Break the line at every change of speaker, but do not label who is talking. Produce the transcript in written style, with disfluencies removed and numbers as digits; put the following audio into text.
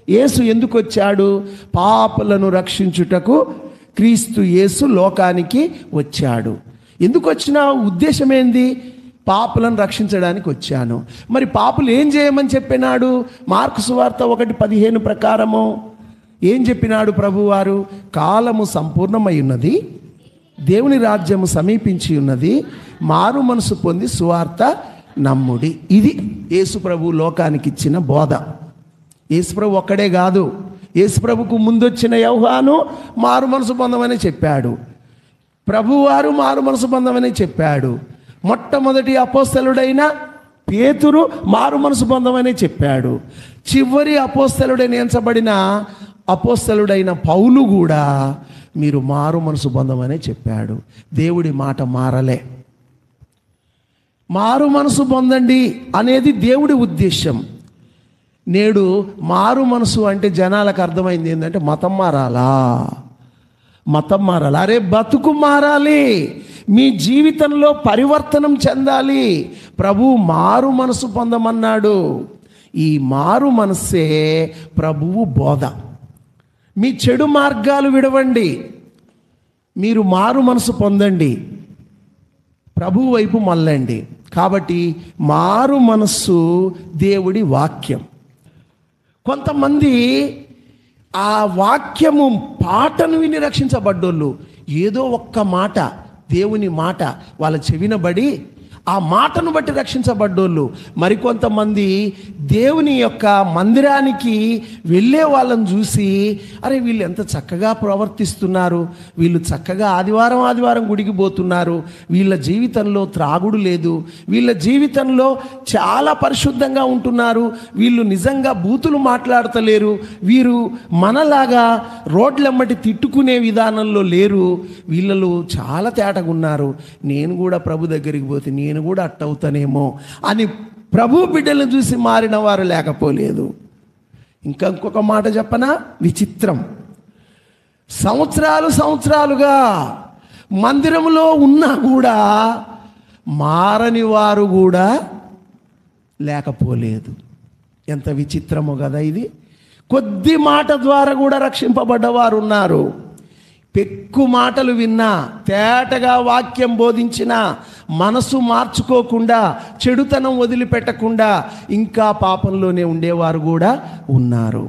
యేసు ఎందుకు వచ్చాడు? పాపులను రక్షించుటకు క్రీస్తు యేసు లోకానికి వచ్చాడు. ఎందుకు వచ్చిన ఉద్దేశం ఏంది? పాపులను రక్షించడానికి వచ్చాను. మరి పాపులు ఏం చేయమని చెప్పినాడు? మార్కు సువార్త 1:15 ప్రకారము ఏం చెప్పినాడు ప్రభువారు? కాలము సంపూర్ణమై ఉన్నది, దేవుని రాజ్యము సమీపించి ఉన్నది, మారు మనసు పొంది సువార్త నమ్ముడి. ఇది యేసు ప్రభు లోకానికి ఇచ్చిన బోధ. యేసు ప్రభు ఒక్కడే కాదు, యేసు ప్రభుకు ముందొచ్చిన యోహాను మారు మనసు పొందమని చెప్పాడు, ప్రభువారు మారు మనసు పొందమని చెప్పాడు, మొట్టమొదటి అపోస్తలుడైన పేతురు మారు మనసు పొందమని చెప్పాడు, చివరి అపోస్తలుడైన ఎంచబడిన అపోస్తలుడైన పౌలు కూడా మీరు మారు మనసు పొందమని చెప్పాడు. దేవుడి మాట మారలే. మారు మనసు పొందండి అనేది దేవుడి ఉద్దేశం. నేడు మారు మనసు అంటే జనాలకు అర్థమైంది ఏంటంటే మతం మారాలా, మతం మారాలి. అరే బతుకు మారాలి, మీ జీవితంలో పరివర్తనం చెందాలి. ప్రభు మారు మనసు పొందమన్నాడు. ఈ మారు మనస్సే ప్రభువు బోధ. మీ చెడు మార్గాలు విడవండి, మీరు మారు మనసు పొందండి, ప్రభు వైపు మళ్ళండి. కాబట్టి మారు మనస్సు దేవుడి వాక్యం. కొంతమంది ఆ వాక్యము పాటను విని రక్షించబడ్డోళ్ళు ఏదో ఒక్క మాట, దేవుని మాట వాళ్ళ చెవినబడి ఆ మాటను బట్టి రక్షించబడ్డోళ్ళు. మరికొంతమంది దేవుని యొక్క మందిరానికి వెళ్ళే వాళ్ళని చూసి అరే వీళ్ళు ఎంత చక్కగా ప్రవర్తిస్తున్నారు, వీళ్ళు చక్కగా ఆదివారం గుడికి పోతున్నారు, వీళ్ళ జీవితంలో త్రాగుడు లేదు, వీళ్ళ జీవితంలో చాలా పరిశుద్ధంగా ఉంటున్నారు, వీళ్ళు నిజంగా బూతులు మాట్లాడతలేరు, వీరు మనలాగా రోడ్లెమ్మటి తిట్టుకునే విధానంలో లేరు, వీళ్ళలో చాలా తేటగా ఉన్నారు, నేను కూడా ప్రభు దగ్గరికి పోతే నేను కూడా అట్టవుతానేమో అని ప్రభు బిడ్డలను చూసి మారిన వారు లేకపోలేదు. ఇంకొక మాట చెప్పనా? విచిత్రం. సంవత్సరాలుగా మందిరంలో ఉన్నా కూడా మారని వారు కూడా లేకపోలేదు. ఎంత విచిత్రమో కదా ఇది. కొద్ది మాట ద్వారా కూడా రక్షింపబడ్డవారు ఉన్నారు. పెక్కు మాటలు విన్నా, తేటగా వాక్యం బోధించినా మనసు మార్చుకోకుండా, చెడుతనం వదిలిపెట్టకుండా ఇంకా పాపంలోనే ఉండేవారు కూడా ఉన్నారు.